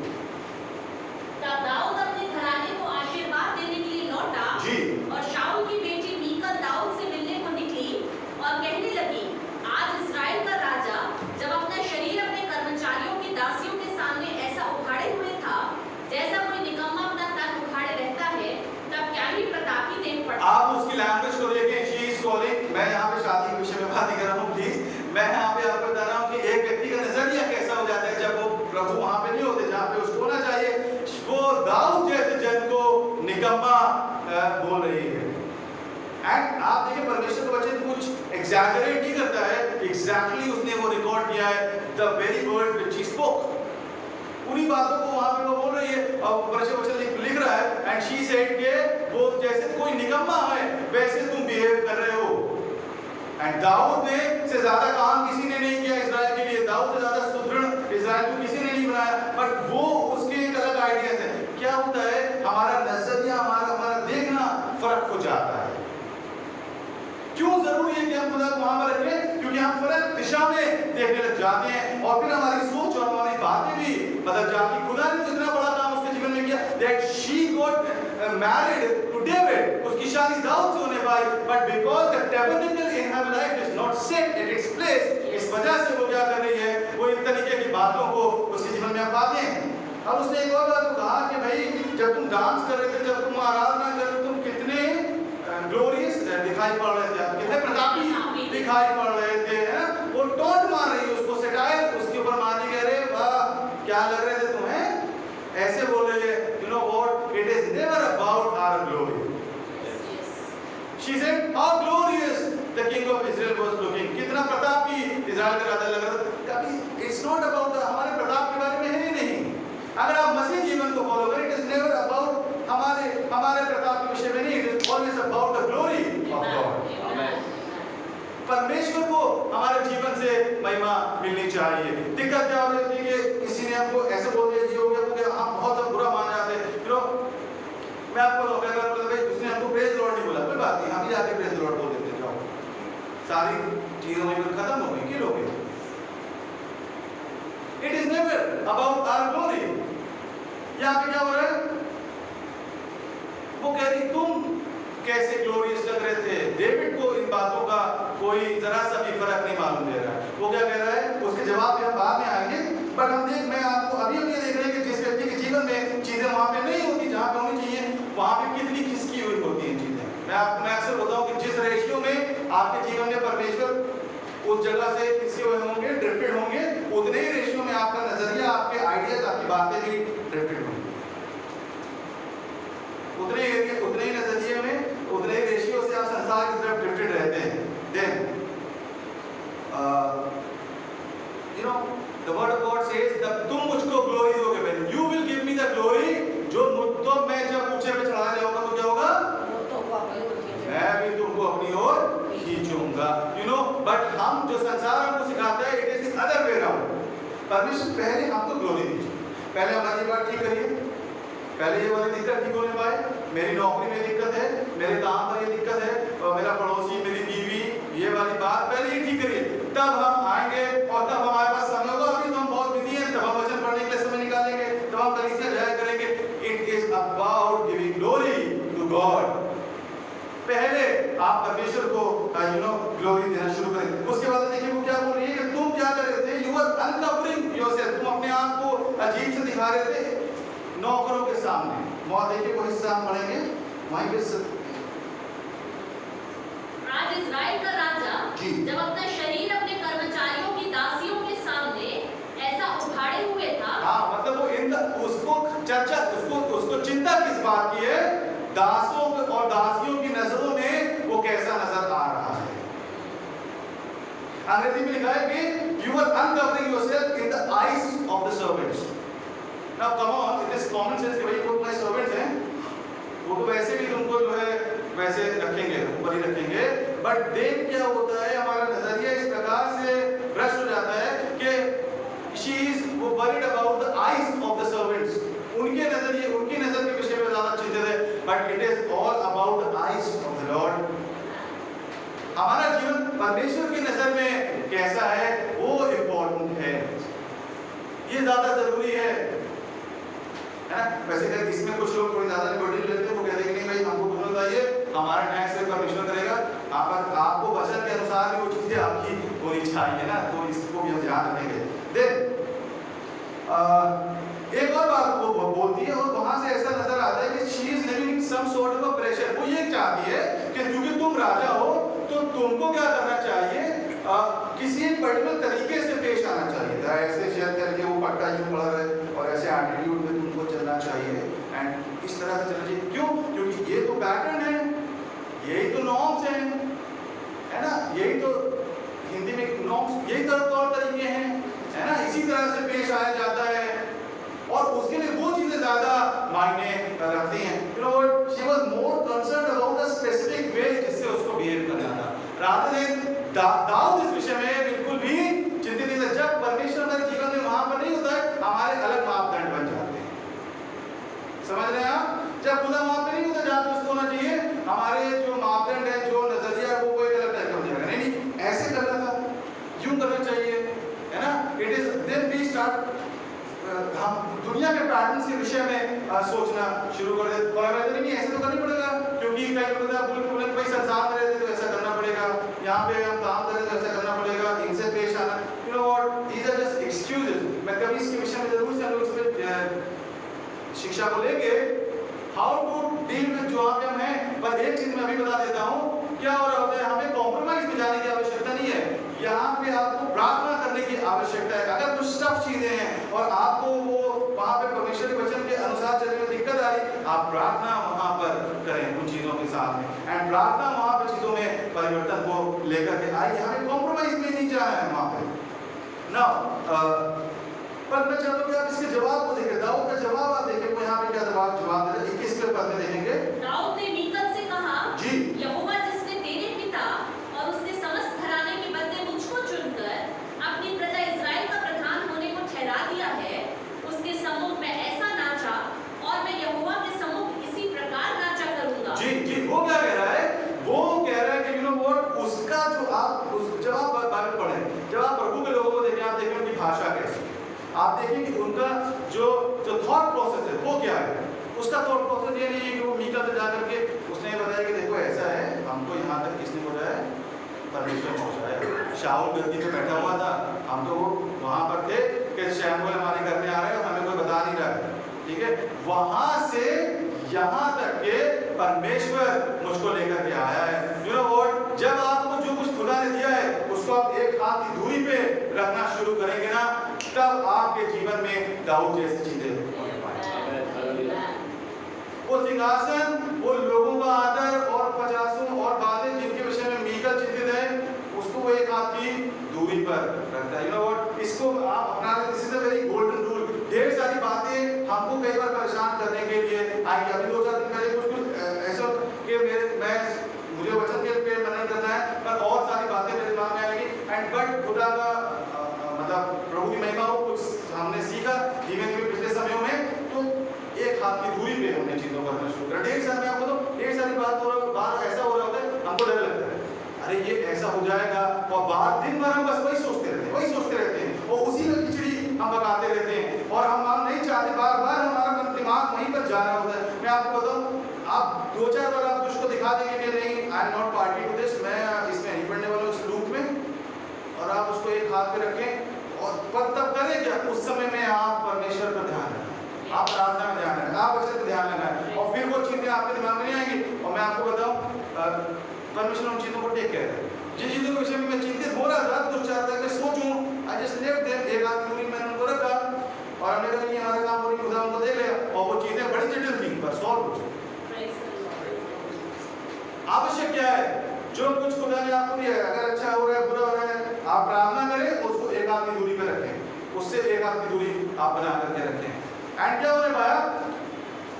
तब दाऊद अपने घराने को आशीर्वाद देने के लिए लौटा जी, और शाऊल की बेटी मीकल दाऊद से मिलने को निकली और कहने लगी, आज इस्राएल का राजा जब अपना शरीर अपने कर्मचारियों की दासियों के सामने ऐसा उखाड़े हुए था जैसा कोई निकम्मा अपना तन उखाड़े रहता है, तब क्या ही प्रतापी देन पड़ा। आप उसकी लैंग्वेज को देखें, शी इज कॉलिंग। मैं यहाँ पे शादी के विषय में बात नहीं कर रहा हूँ प्लीज, मैं यहाँ पे आपको बता रहा हूँ कि एक व्यक्ति का नजरिया कैसा हो जाता है जब वो प्रभु वहां पे नहीं होते जहाँ पे उसको होना चाहिए। वो दाऊद जैसे जन को निकम्मा बोल रही है। एंड आप देखिए परमेश्वर का वचन कुछ एग्जैजरेट नहीं करता है, एग्जैक्टली उसने वो रिकॉर्ड किया है, the very word which he spoke, पूरी बातों को वहां पे वो बोल रही है। और परमेश्वर वचन लिख रहा है, एंड शी सेड के वो जैसे कोई निकम्मा है वैसे तुम बिहेव कर रहे हो। एंड दाऊद ने से ज्यादा काम किसी ने नहीं किया इजराइल के लिए, दाऊद से ज्यादा सुदृढ़ इजराइल को किसी ने नहीं बनाया, बट वो उसके एक अलग आइडियाज है। क्या होता है, हमारा नजरिया, हमारा देखना फर्क हो जाता है। क्यों जरूरी है कि हम खुदा को वहां पर रखें? क्योंकि हम फर्क दिशा में देखने लग जाते हैं, और फिर हमारी सोच और हमारी बातें भी बदल जाती। खुदा ने इतना बड़ा काम उसके जीवन में किया, that she got married to David, उसकी शादी दाऊद से होने पाई, but because the tabernacle in her life is not set at its place, इस वजह से वो क्या कर रही है, वो इन तरीके की बातों को उसके जीवन में आप पाते हैं। अब उसने एक और बात कहा कि भाई जब तुम डांस कर रहे थे, जब तुम आराधना कर रहे थे, तुम कितने ग्लोरियस दिखाई पड़ रहे थे, कितने प्रतापी दिखाई पड़ रहे थे, है? वो टोंट मार रही है उसको, सेटायर उसके ऊपर मारने कह रहे, वाह क्या लग रहे थे तुम्हें, ऐसे बोल रहे हैं। You know what, it is never about our glory. She said how glorious the king of Israel was looking, कितना प्रतापी इजराइल का राजा लग रहा था। कभी इट्स नॉट अबाउट हमारे प्रताप के बारे में है ही नहीं। अगर आप मसीह जीवन को फॉलो करें, इट इज नेवर अबाउट हमारे प्रताप के विषय में नहीं, it is always about the glory of God. परमेश्वर को हमारे जीवन से महिमा मिलनी चाहिए। दिक्कत क्या हो रही थी कि किसी ने हमको ऐसे बोल दिया, जी हो गया, क्योंकि हम बहुत बुरा मान जाते हैं। मैं आपको सारी चीजें वहीं पर खत्म हो गई, किल हो गई। It is never about our glory. यहाँ पे क्या हो रहा है? वो कह रही तुम कैसे ग्लोरियस लग रहे थे। डेविड को इन बातों का कोई जरा सा भी फर्क नहीं मालूम दे रहा है। वो क्या कह रहा है, उसके जवाब में हम बाद में आएंगे, बट मैं आपको अभी ये देख रहे हैं कि जिस व्यक्ति के जीवन में चीजें वहां पे नहीं होती जहां पे होनी चाहिए, वहां पे कितनी खिसकी हुई होती हैं चीजें। मैं अक्सर बताऊं कि जिस रेशियो में आपके जीवन में परमेश्वर उस जगह से खिसके हुए होंगे, ड्रिफ्टेड होंगे, उतने ही रेशियो में आपका नजरिया, आपके आइडियाज, आपकी बातें भी ड्रिफ्टेड होंगी। उतने ही नजरिए में, उतने ही रेशियो से आप संसार की तरफ ड्रिफ्टेड रहते हैं। Then you know the word of God says that तुम मुझको ग्लोरी दोगे, when you will give me the glory, जो मुझको मैं जब ऊंचे पे चढ़ाने जाऊंगा तो क्या होगा? मैं भी तुमको अपनी ओर खींचूंगा। you know, but हम जो संसार हमको सिखाता है, it is the other way around। परमेश्वर पहले हमको ग्लोरी दीजिए, पहले हमारी बात ठीक करिए, पहले ये वाली दिक्कत ठीक होने पाए। मेरी नौकरी में दिक्कत है, मेरे काम पर ये दिक्कत है, और मेरा पड़ोसी, मेरी बीवी, ये वाली बात पहले ही ठीक करिए, तब हम आएंगे और तब हमारे पास समय होगा। अभी तो हम बहुत बिजी हैं, तब हम वचन पढ़ने के लिए समय निकालेंगे, तब हम कलीसिया जाया करेंगे। It is about giving glory to God. पहले आप परमेश्वर को ग्लोरी देना शुरू करें। उसके बाद देखिए वो क्या बोल रही है कि तुम क्या कर रहे थे, यू आर अनकवरिंग योरसेल्फ, तुम अपने आप को अजीब से दिखा रहे थे नौकरों के सामने। वहां देखिए वो हिस्सा हम पढ़ेंगे वहीं पे। आज इजराइल का राजा जब अपना शरीर अपने कर्मचारियों की दासियों के सामने ऐसा उठाड़े हुए था, हाँ, मतलब वो उसको चर्चा, उसको चिंता किस बात की है? दासों और दासियों की नजरों में वो कैसा नजर आ रहा है। अंग्रेजी में लिखा है कि you are uncovering yourself in the eyes of the servants। Now come on, it is common sense कि भाई वो तुम्हारे servants हैं, वो तो वैसे भी तुमको जो है वैसे रखेंगे, ऊपर ही रखेंगे। बट देन क्या होता है, हमारा नजरिया इस प्रकार से भ्रष्ट हो जाता है कि she is worried about the eyes of the servants। उनके नजरिए, उनकी नजर के विषय में ज्यादा चिंतित है, but it is all about the eyes of the Lord. हमारा जीवन परमेश्वर की नजर में कैसा है वो इम्पोर्टेंट है, ये ज्यादा जरूरी है ना। वैसे कहते इसमें कुछ लोग थोड़ी ज्यादा लिबर्टी लेते हैं, वो कहते हैं कि नहीं भाई हमको कुछ बताइए, हमारा न्याय सिर्फ परमेश्वर करेगा, आपको वचन के अनुसार भी वो चीजें आपकी होनी चाहिए ना, तो इसको भी हम ध्यान रखेंगे। देन एक और बात वो बोलती है, और वहां से ऐसा नजर आता है कि she is living some sort of a pressure. वो ये चाहती है कि क्योंकि तुम राजा हो तो तुमको क्या करना चाहिए, किसी एक पर्टिकुलर तरीके से पेश आना चाहिए। ऐसे शेयर करके वो पट्टा यूं पड़ रहा है और ऐसे एटीट्यूड में तुमको चलना चाहिए, एंड इस तरह से चलना चाहिए। क्यों? क्योंकि ये तो पैटर्न है, यही तो नॉर्म्स हैं, है ना, यही तो हिंदी में नॉर्म्स, यही तो तौर तरीके हैं, है ना, इसी तरह से पेश आया जाता है, और उसके लिए वो चीजें ज्यादा मायने रखती हैं। You know what? She was more concerned about the specific way जिससे उसको बिहेव करना था, rather than दाऊद इस विषय में बिल्कुल भी चिंतित नहीं था। जब परमेश्वर हमारे जीवन में वहां पर नहीं होता है, हमारे अलग मापदंड बन जाते हैं। समझ रहे हैं आप? जब खुदा वहां पर नहीं होता जहां पे उसको होना चाहिए, हमारे जो मापदंड है, जो नजरिया है, वो एक अलग टाइप का हो जाएगा। नहीं, ऐसे करना था, यूं करना चाहिए, है ना। It is then we start, हम दुनिया के पैटर्न्स के विषय में सोचना शुरू कर देते। और नहीं, ऐसे तो करना पड़ेगा, क्योंकि कई लोग बोले भाई संसार में रहते तो ऐसा करना पड़ेगा, यहाँ पे हम काम कर रहे तो ऐसा करना पड़ेगा, इनसे पेश आना। You know what, these are just excuses. मैं कभी इसके विषय में जरूर से हम लोग इस पे शिक्षा को लेके हाउ टू डील विद जो आप हम हैं। पर एक चीज मैं अभी बता देता हूँ, क्या हो रहा होता है, हमें कॉम्प्रोमाइज में जाने की आवश्यकता नहीं है। यहाँ पे आपको प्रार्थना करने की आवश्यकता है। अगर कुछ टफ चीजें हैं और आपको वो वहाँ पे परमेश्वर के वचन के अनुसार चलने में दिक्कत आ रही, आप प्रार्थना वहाँ पर करें उन चीजों के साथ में, एंड प्रार्थना वहाँ पर चीजों में परिवर्तन को लेकर के आइए। हमें कॉम्प्रोमाइज में नहीं जाना है वहाँ पे ना। पर मैं चाहता हूँ कि आप इसके जवाब को देखें। दाऊद का जवाब आप देखें, वो यहाँ पे क्या जवाब दे रहा है, 21वें पद में देखेंगे। दाऊद ने मीकल से कहा, जी, यहोवा जिसने तेरे पिता और उसके समस्त घराने के बदले मुझको चुनकर अपनी प्रजा इस्राएल का प्रधान होने को ठहरा दिया है, उसके सम्मुख मैं ऐसा नाचा और मैं यहोवा के सम्मुख इसी प्रकार नाचा करूंगा। जी, वो क्या कह रहा है? वो कह रहा है कि यू नो व्हाट, उसका जो आप आप देखिए कि उनका जो थॉट प्रोसेस है वो क्या है। उसका थॉट प्रोसेस ये नहीं है कि वो मीका से जाकर के उसने बताया कि देखो ऐसा है, हमको यहाँ तक किसने पहुँचाया है, परमेश्वर पहुँचाया। शाऊल गद्दी पे बैठा हुआ था, हम तो वहाँ पर थे कि शैमुएल हमारे घर में आ रहे हैं और हमें कोई बता नहीं रहा है, ठीक है। वहाँ से यहाँ तक के परमेश्वर मुझको लेकर के आया है। यू नो व्हाट, जब आपको जो कुछ खुदा ने दिया है उसको आप एक हाथ की दूरी पे रखना शुरू करेंगे ना, तब आपके जीवन में दाऊद जैसी चीजें होने पाएंगी। वो सिंहासन, वो लोगों का आदर और पचासों और बातें जिनके विषय में मीका चिंतित है, उसको वो एक हाथ की दूरी पर रखता है। यू नो व्हाट, इसको आप अपना लें, this is a very golden rule. ढेर सारी बातें हमको कई बार परेशान करने के लिए आएंगी। अभी 2-4 दिन पहले कुछ ऐसा कि मुझे वचन के मनन करना है, पर और सारी बातें मेरे दिमाग में आएंगी। एंड बट खुदा का मतलब प्रभु की महिमा हो, कुछ हमने सीखा धीमे धीमे पिछले समयों में, तो एक हाथ की दूरी पे हमने चीजों को करना शुरू करा। ढेर सारी, मैं आपको तो ढेर सारी बात ऐसा हो रहा होता है, हमको डर लगता है, अरे ये ऐसा हो जाएगा, और बात दिन भर हम बस वही सोचते रहते हैं और उसी में खिचड़ी हम पकाते रहते हैं, और हम नहीं चाहते, बार बार हमारा दिमाग वहीं पर जा रहा होता है। मैं आपको बताऊं, आप 2-4 बार आप उसको दिखा देंगे कि नहीं I am not party to this, मैं इसमें नहीं पढ़ने वाला हूँ इस लूप में, और आप उसको एक हाथ पे रखें और पर तब करें क्या, उस समय में आप परमेश्वर पर ध्यान रखें, आप प्रार्थना में ध्यान रखें, आप वचन पर ध्यान लगाएं, और फिर वो चीजें आपके दिमाग में नहीं आएंगी। और मैं आपको बताऊं, परमेश्वर उन चीजों को टेक केयर करे। जिन चीजों के विषय में मैं चिंतित हो रहा था, कुछ चाहता था कि सोचूं, आई जस्ट लेफ्ट देम, एक हाथ की दूरी मैंने उनको रखा, और हमने कहा ये हमारा काम हो रही, खुदा उनको देख लेगा, और वो चीजें बड़ी जटिल थी पर सॉल्व हो गई। आवश्यक क्या है, जो कुछ खुदा ने आपको दिया है, अगर अच्छा हो रहा है बुरा हो रहा है, आप प्रार्थना करें, उसको एक हाथ की दूरी पे रखें, उससे एक हाथ की दूरी आप बना करके रखें। एंड क्या होने पाया,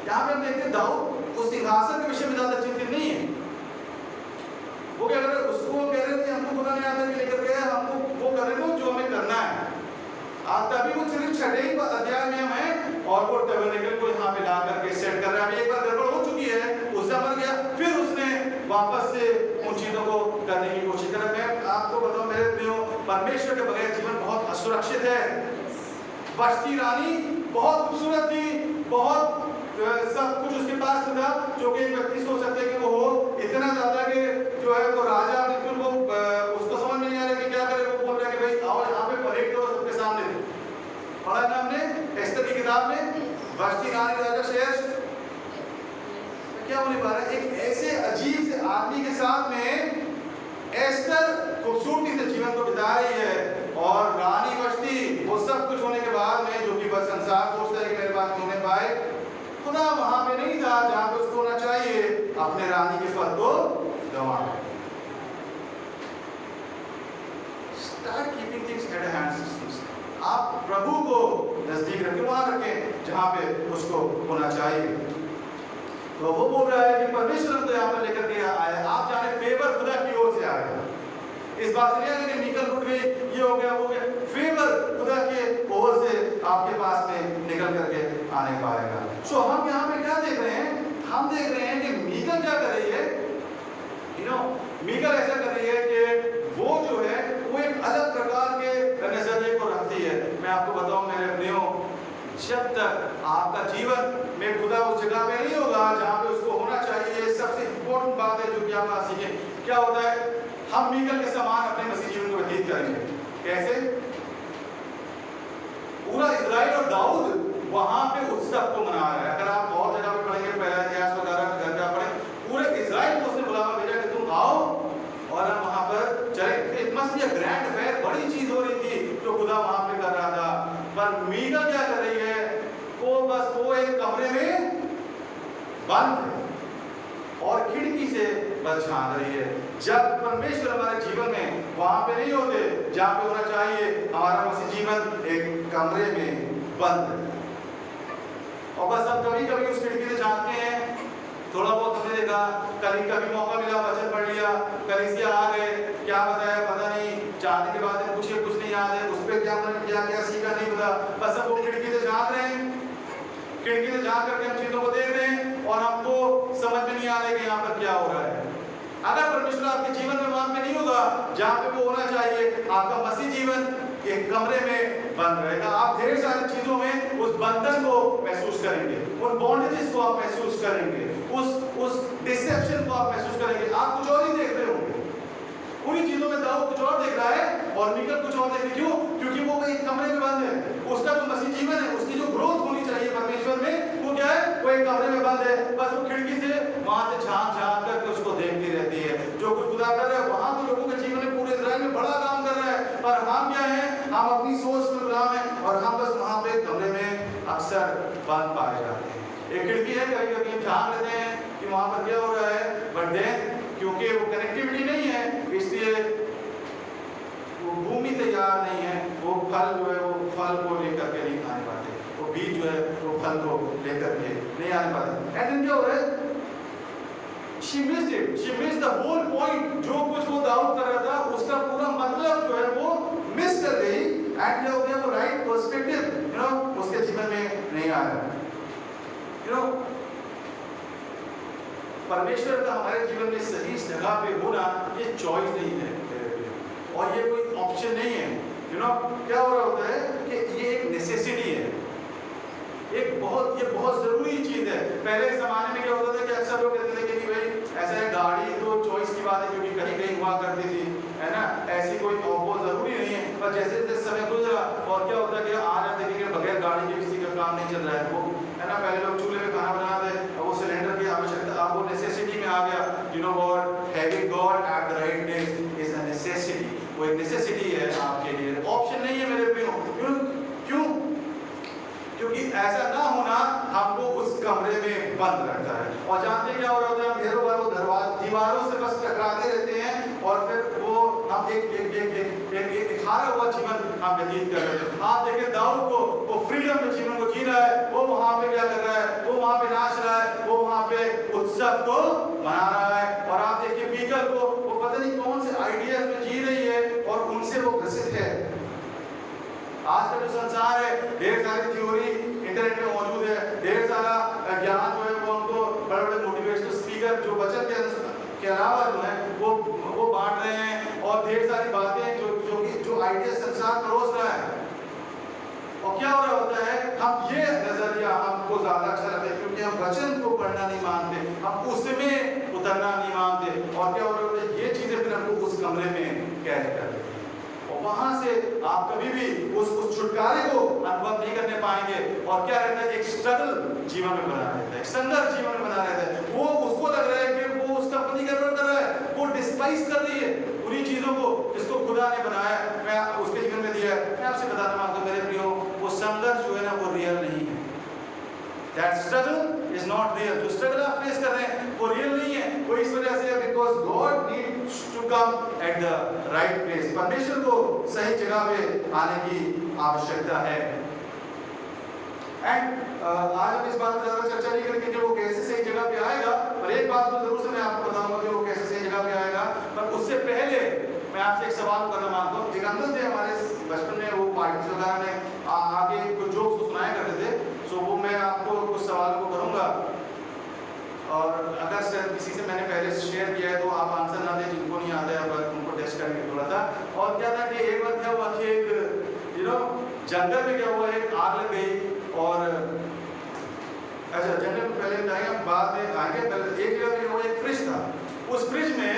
यहाँ पे हम देखते हैं दाऊद उस सिंहासन के विषय में ज्यादा चिंतित नहीं है। वो क्या कर रहे, उसको कह रहे थे हमको खुदा ने यहाँ तक लेकर गया, हमको वो कर रहे थे जो हमें करना है। तभी वो सिर्फ 6वें अध्याय में हम हैं, और वो टैबरनेकल को यहाँ पे ला करके सेट कर रहा है। अभी एक बार गड़बड़ हो चुकी है, उससे मर गया, फिर उसने वापस से उन चीजों को करने की कोशिश करा। मैं आपको बताऊं मेरे प्रियो, परमेश्वर के बगैर जीवन बहुत असुरक्षित है। वष्टी रानी बहुत खूबसूरत थी, बहुत सब कुछ उसके पास था, जो कि एक व्यक्ति सोच सकते हैं कि वो हो, इतना ज्यादा कि जो है वो राजा बिल्कुल वो उसको समझ में नहीं आ रहा कि क्या करे। वो बोल रहा है कि भाई आओ यहाँ पे परेड करो सबके सामने। पढ़ा ना हमने एस्तर की किताब में, वष्टी रानी राजा शेष क्या होने पा रहा है, एक ऐसे अजीब से आदमी के साथ में एस्तर खूबसूरती से जीवन को बिता रही है, और रानी वष्टी वो सब कुछ होने के बाद में, जो कि बस संसार सोचता है कि मेरे पास होने पाए, खुदा वहां पे नहीं था जहां पे उसको होना चाहिए, अपने रानी के पद को गंवा गया। Start keeping things at a hand. आप प्रभु को नजदीक रखें, वहां रखें जहां पे उसको होना चाहिए। तो वो बोल रहा है कि परमेश्वर हमको यहाँ पर लेकर के आया, आप जाने फेवर खुदा की ओर से आया। इस बात से नहीं आगे कि मीकल उठ गई, ये हो गया वो गया, फेवर खुदा के ओर से आपके पास में निकल करके आने पाएगा। सो हम यहाँ पे क्या देख रहे हैं, हम देख रहे हैं कि मीकल क्या कर रही है, यू नो मीकल ऐसा कर रही है कि वो जो है वो एक अलग प्रकार के नजरिए को रखती है। मैं आपको बताऊं मेरे प्रियो, जब तक आपका जीवन में खुदा उस जगह पे नहीं होगा जहाँ पे उसको होना चाहिए, सबसे इम्पोर्टेंट बात है जो कि आप सीखें, क्या होता है, हम मीकल के समान अपने मसीह जीवन को व्यतीत करेंगे। कैसे? पूरा इस्राएल और दाऊद वहां पे उत्सव को मना रहा है। अगर आप और जगह पे पढ़ेंगे, पहला इतिहास वगैरह घर का पढ़ें, पूरे इस्राएल को उसने बुलावा भेजा कि तुम आओ और हम वहां पर चले। It must be a grand affair, बड़ी चीज हो रही थी जो खुदा वहां पे कर रहा था। पर मीकल क्या कर रही है, वो बस वो एक कमरे में बंद है और खिड़की से बस झांक रही है। जब परमेश्वर हमारे जीवन में वहां पे नहीं होते जहां पे होना चाहिए, हमारा मसीह जीवन एक कमरे में बंद है। और बस हम कभी कभी उस खिड़की से झांकते हैं, थोड़ा बहुत हमने देखा, कभी मौका मिला वचन पढ़ लिया, कलीसिया आ गए, क्या बताया पता नहीं, जाने के बाद पूछिए कुछ नहीं याद है, उस पर क्या सीखा नहीं पता, बस हम वो खिड़की से झांक रहे हैं, खिड़की से झांक करके हम चीजों को देख रहे हैं और हमको समझ में नहीं आ रहा है कि यहाँ पर क्या हो रहा है। अगर परमेश्वर आपके जीवन में वहां पे नहीं होगा जहाँ पे वो होना चाहिए, आपका मसीह जीवन एक कमरे में बंद रहेगा। आप ढेर सारी चीजों में उस बंधन को महसूस करेंगे, उन बॉन्डेजेस को आप महसूस करेंगे, उस डिसेप्शन को आप महसूस करेंगे। आप कुछ और ही देख रहे होंगे, उन्हीं चीजों में दाऊद कुछ और देख रहा है और मीकल कुछ और देख रही। क्यों? क्योंकि वो एक कमरे में बंद है। उसका जो मसीह जीवन है, उसकी जो ग्रोथ होनी चाहिए परमेश्वर में, वो क्या है? वो एक कमरे में बंद है। बस वो खिड़की से वहां से झांक करके उसको देखती रहती है। जो कुछ खुदा कर रहा है वहां तो लोगों के जीवन में, पूरे इजराइल में बड़ा काम कर रहा है, पर हम क्या है? हम अपनी सोच में गुलाम है और हम बस वहां पे कमरे में अक्सर बंद पाए जाते हैं। एक खिड़की है, कभी कभी हम झांक लेते हैं कि वहां पर क्या हो रहा है, बट देन क्योंकि वो कनेक्टिविटी नहीं है, इसलिए वो भूमि तैयार नहीं है, वो फल जो है वो फल को लेकर के नहीं आने पाते, वो बीज जो है वो फल को लेकर के नहीं आने पाते। एंड क्या हो रहा है? She missed it. She missed the whole point. जो कुछ वो दाऊद कर रहा था उसका पूरा मतलब जो है वो मिस कर गई। एंड क्या हो गया? वो राइट पर्सपेक्टिव उसके जीवन में नहीं आया। परमेश्वर का हमारे जीवन में सही जगह पे होना ये चॉइस नहीं है और ये कोई ऑप्शन नहीं है। क्या हो रहा होता है कि ये एक नेसेसिटी है, ये बहुत जरूरी चीज है। पहले जमाने में क्या होता था कि अक्सर लोग कहते थे कि भाई ऐसा है, गाड़ी तो चॉइस की बात है क्योंकि कहीं कहीं हुआ करती थी, है ना, ऐसी कोई बहुत जरूरी नहीं है। पर जैसे जैसे समय गुजरा और क्या होता है कि आज आप देखेंगे बगैर गाड़ी के किसी का काम नहीं चल रहा है, वो है ना, पहले लोग चूल्हे में खाना बनाते थे, अब वो सिलेंडर की आवश्यकता, अब वो नेसेसिटी में आ गया। Having God at the right place is a necessity. वो एक नेसेसिटी है आपके लिए, ऑप्शन नहीं है मेरे प्रियो। क्यों? क्योंकि ऐसा ना होना हमको उस कमरे में बंद रखता है। और जानते क्या हो रहा होता है? हम ढेरों बार वो दीवारों से बस टकराते रहते हैं और फिर वो हम एक हारा हुआ जीवन हम व्यतीत कर रहे हैं। आप देखें दाऊद को, वो फ्रीडम में जीवन को जी रहा है, वो वहां पे क्या कर रहा है? वो वहां पे नाच रहा है, वो वहां पे उत्सव को मना रहा है। और आप देखिए मीकल को, वो पता नहीं कौन से आइडियाज में जी रही है और उनसे वो ग्रसित है। आज का जो संसार है, ढेर सारी थ्योरी इंटरनेट में मौजूद है, ढेर सारा ज्ञान जो है वो उनको बड़े बड़े मोटिवेशनल स्पीकर जो वचन के अलावा जो है वो बांट रहे हैं और ढेर सारी बातें जो आइडिया संसार परोस रहा है। और क्या हो रहा होता है? हम ये नजरिया हमको ज्यादा अच्छा लगता है क्योंकि हम वचन को पढ़ना नहीं मानते, हम उसमें उतरना नहीं मानते। और क्या हो रहा होता है? ये चीजें फिर हमको उस कमरे में कैद कर देती हैं और वहां से आप कभी भी उस छुटकारे को अनुभव नहीं करने पाएंगे। और क्या रहता है? एक स्ट्रगल जीवन में बना रहता है, एक संघर्ष जीवन में बना रहता है। वो उसको लग रहा है कि वो उसका पति गड़बड़ कर रहा है, वो डिस्पाइस कर रही है उन्हीं चीजों को जिसको खुदा ने बनाया, मैं उसके जीवन में दिया है। मैं आपसे बताना मांगता हूं मेरे प्रियो, वो संघर्ष जो है ना वो रियल नहीं है। That struggle is not real. जो स्ट्रगल आप फेस कर रहे हैं वो रियल नहीं है। वो इस वजह से है because God needs to come at the right place. परमेश्वर को सही जगह पे आने की आवश्यकता है। एंड आज हम इस बात पर ज्यादा चर्चा नहीं करेंगे कि वो कैसे सही जगह पे आएगा, पर एक बात तो जरूर से मैं आपको बताऊंगा कि वो कैसे सही जगह पे आएगा। पर उससे पहले मैं आपसे एक सवाल करना मांगता हूँ। एक अंकल थे हमारे बचपन में, वो पार्टी वगैरह में आगे कुछ जोक्स सुनाया करते थे, सो वो मैं आपको कुछ सवाल को करूँगा और अगर सर किसी से मैंने पहले शेयर किया है तो आप आंसर ना दें, जिनको नहीं आता है अब उनको टेस्ट करके थोड़ा सा। और क्या था कि एक बार क्या हुआ कि एक जंगल में क्या हुआ, एक आग लग गई और अच्छा जंगल में पहले बताएंगे, बाद में आगे। पहले एक जगह पे वो एक फ्रिज था, उस फ्रिज में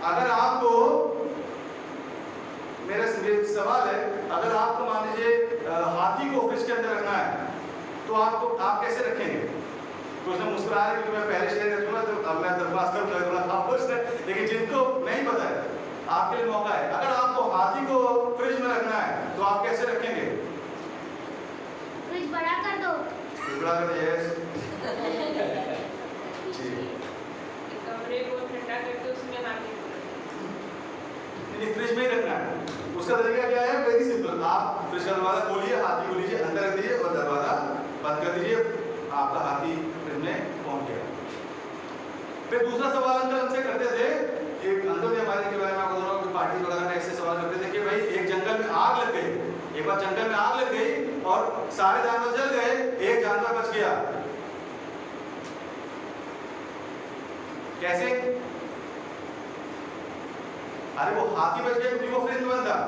अगर आपको, मेरा सवाल है, अगर आपको मान लीजिए हाथी को फ्रिज के अंदर रखना है तो आप कैसे रखेंगे? तो उसने मुस्कुरा रहे क्योंकि मैं पहले शेयर कर दूंगा, तो अब मैं दरख्वास्त करूंगा, लेकिन जिनको नहीं पता है आपके लिए मौका है। अगर आपको हाथी को फ्रिज में रखना है तो आप कैसे रखेंगे? फ्रिज बड़ा कर दो। बड़ा कर दो, यस जी। कमरे को ठंडा करके उसमें हाथी नहीं, फ्रिज में ही रखना है। उसका तरीका क्या है? वेरी सिंपल, आप फ्रिज का दरवाजा खोलिए, हाथी को लीजिए, अंदर रख दीजिए और दरवाजा बंद कर दीजिए, आपका हाथी फ्रिज में पहुंच गया। फिर दूसरा सवाल अंकल हमसे करते थे, एक अंकल थे हमारे के बारे में आपको दोनों की पार्टी वगैरह में ऐसे सवाल करते थे कि भाई एक जंगल में आग लग गई, एक बार जंगल में आग लग गई और सारे जानवर जल गए, एक जानवर बच गया, कैसे? अरे वो हाथी बच गया क्योंकि वो फ्रिज में बंद था।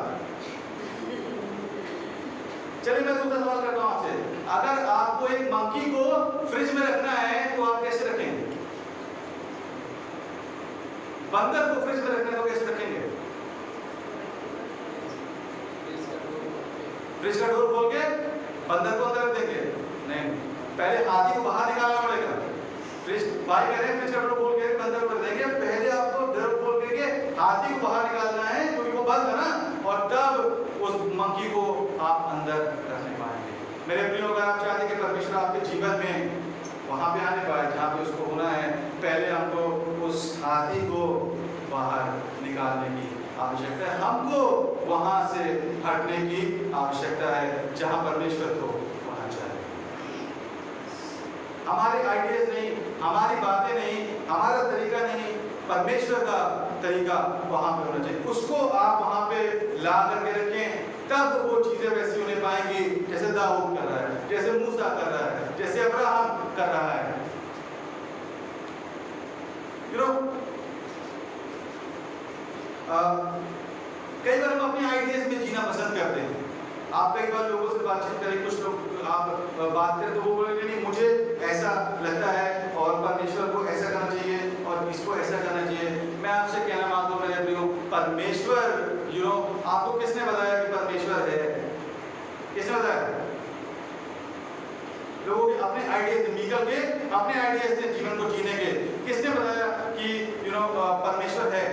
चलिए मैं दूसरा सवाल करता हूं आपसे, अगर आपको एक मंकी को फ्रिज में रखना है तो आप कैसे रखेंगे? बंदर को फ्रिज में रखना है तो कैसे रखेंगे? फ्रिज का डोर खोल के बंदर को अंदर रख देंगे? नहीं, पहले हाथी को बाहर निकालना पड़ेगा। फ्रिज भाई कह रहे हैं फ्रिज का डोर खोल के बंदर को रख देंगे, पहले आपको डोर खोल के हाथी को बाहर निकालना है क्योंकि वो बंद है ना, और तब उस मंकी को आप अंदर रखने पाएंगे। मेरे प्रियो, अगर आप चाहते हैं कि परमेश्वर आपके जीवन में वहां पे आने पाए जहाँ पे उसको होना है, पहले हमको उस हाथी को बाहर निकालने की आवश्यकता है, हमको वहां से हटने की आवश्यकता है जहां परमेश्वर को होना चाहिए। हमारे आइडियाज नहीं, हमारी बातें नहीं, हमारा तरीका नहीं, परमेश्वर का तरीका वहां पे होना चाहिए। उसको आप वहां पे ला करके रखें, तब वो चीजें वैसी होने पाएंगी जैसे दाऊद कर रहा है, जैसे मूसा कर रहा है, जैसे अब्राहम कर रहा है। यू नो, कई बार हम अपने आइडियाज में जीना पसंद करते हैं। आप कई बार लोगों से बातचीत करें, कुछ लोग आप बात करें तो वो बोलेंगे नहीं मुझे ऐसा लगता है और परमेश्वर को ऐसा करना चाहिए और इसको ऐसा करना चाहिए। मैं आपसे कहना मांगता हूँ मेरे प्रियो, परमेश्वर यू नो, आपको किसने बताया कि परमेश्वर है? किसने बताया? लोगों के अपने आइडियाज निकल के, अपने आइडियाज से जीवन को जीने के किसने बताया कि यू नो परमेश्वर है?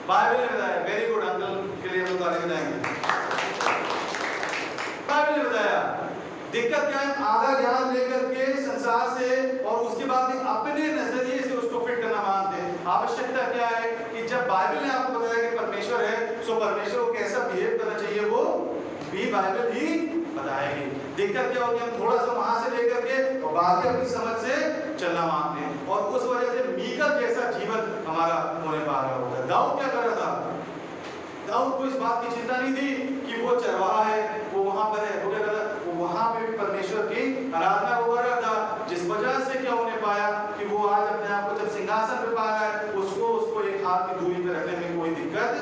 बाइबल ने बताया। वेरी गुड, अंकल के लिए हम ताली बजाएंगे। बाइबल ने बताया। दिक्कत क्या है? आधा ज्ञान लेकर के संसार से और उसके बाद में अपने नजरिए से उसको फिट करना मानते हैं। आवश्यकता क्या है कि जब बाइबल ने आपको बताया कि परमेश्वर है, सो परमेश्वर को कैसा बिहेव करना चाहिए वो भी बाइबल ही बताएगी। दिक्कत क्या होगी? हम थोड़ा सा वहां से लेकर के और बाकी अपनी समझ से चलना मांगते हैं और उस वजह से मीकल जैसा जीवन हमारा होने पा रहा होगा। दाऊद क्या कर रहा था? दाऊद को इस बात की चिंता नहीं थी कि वो चरवाहा है, वो वहां पर है, वो क्या कर रहा था? वो वहां पे भी परमेश्वर की आराधना वो कर रहा था, जिस वजह से क्या होने पाया कि वो आज अपने आप को जब सिंहासन पे पा रहा है, उसको एक हाथ की दूरी पे रखने में कोई दिक्कत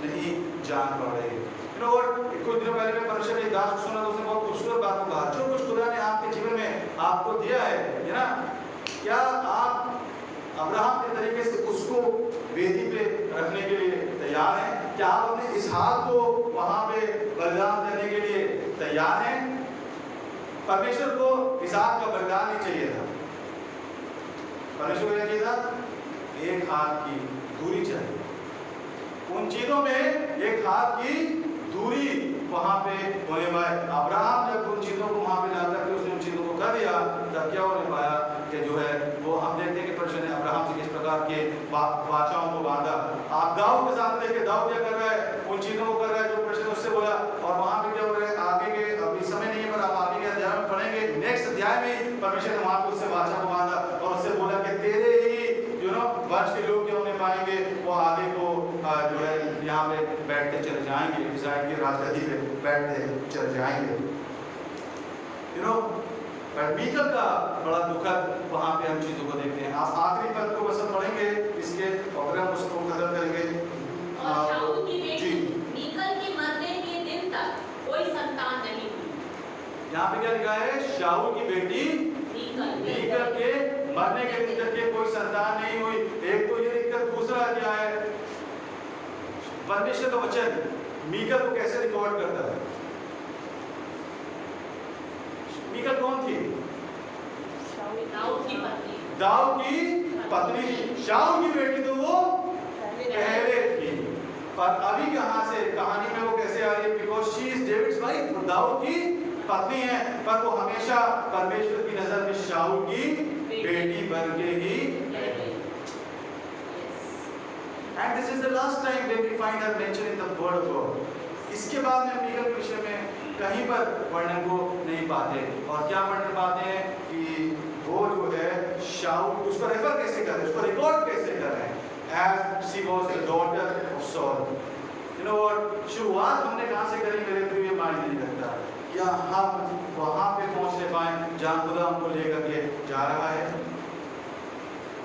नहीं जान पड़ रही। और कुछ दिनों पहले मैं परमेश्वर के दास को सुना तो उसने बहुत खूबसूरत बात को कहा, जो कुछ खुदा ने आपके जीवन में आपको दिया है ना, क्या आप अब्राहम के तरीके से उसको वेदी पे रखने के लिए तैयार हैं? क्या आप अपने इसहाक को वहां पे बलिदान देने के लिए तैयार हैं? परमेश्वर को इसहाक का बलिदान नहीं चाहिए था। परमेश्वर को क्या चाहिए था? एक हाथ की दूरी चाहिए। उन चीजों में एक हाथ की दूरी वहां पे होने पाए। अब्राहम जब उन चीजों को वहां पे ला करके उसने उन चीजों को कर दिया, तब क्या होने पाया कि जो है वो हम देखते हैं कि परमेश्वर ने अब्राहम से किस प्रकार के वाचाओं को बांधा। आप दाऊद के साथ देखिए, दाऊद क्या कर रहा है? उन चीजों को कर रहा है जो परमेश्वर ने उससे बोला। और वहां पे क्या हो रहा है? आगे के अभी समय नहीं है पर आप आगे के अध्याय में पढ़ेंगे, नेक्स्ट अध्याय में परमेश्वर ने वहां पे उससे वाचा को बांधा और उससे बोला कि तेरे ही वंश के लोग क्या होने पाएंगे, वो आगे को जो है यहाँ पे बैठते चले जाएंगे, इस्राएल की राजगद्दी पे बैठते चले जाएंगे। मीकल का बड़ा दुखद वहाँ पे हम चीजों को देखते हैं। आप आखिरी पद को बस पढ़ेंगे इसके और फिर हम उसको खत्म करेंगे। और शाऊल की बेटी मीकल के मरने के दिन तक कोई संतान नहीं हुई। यहाँ पे क्या लिखा है? शाऊल की बेटी मीकल के मरने के दिन तक के कोई संतान नहीं हुई। एक तो ये दिक्कत, दूसरा क्या है? परमेश्वर का वचन मीकल को कैसे रिकॉर्ड करता है? मीकल कौन थी? दाऊद की पत्नी। दाऊद की पत्नी थी। शाऊल की बेटी तो वो पहले थी, पर अभी कहां से कहानी में वो कैसे आ रही है? Because she is David's wife, दाऊद की पत्नी है, पर वो हमेशा परमेश्वर की नजर में शाऊल की बेटी बन के ही रही। And this is the last time when we find her mentioned in the word of God. इसके बाद में मीकल के विषय में कहीं पर वर्णन को नहीं पाते। और क्या वर्णन पाते हैं कि वो जो है शाऊल, उसको रेफर कैसे कर रहे हैं, उसको रिकॉर्ड कैसे कर रहे हैं? As she was the daughter of Saul. You know what? शुरुआत हमने कहाँ से करी मेरे प्रिय? ये मायने नहीं रखता। क्या हम वहाँ पे पहुँचने पाए जहाँ खुदा हमको लेकर के जा रहा है?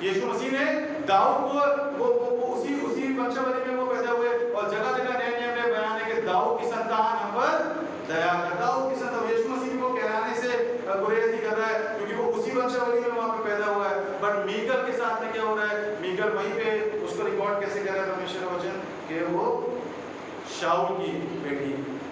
यीशु मसीह ने दाऊद को वो उसी वंशावली में वो पैदा हुए और जगह जगह नए नियम बनाने के दाऊद की संतान हम पर दया कर। दाऊद की संतान यीशु मसीह को कहलाने से गुरेज नहीं कर रहा है क्योंकि वो उसी वंशावली में वहां पे पैदा हुआ है। बट मीकल के साथ में क्या हो रहा है, मीकल वहीं पे उसको रिकॉर्ड कैसे कर रहा है परमेश्वर का वचन कि वो शाऊल की बेटी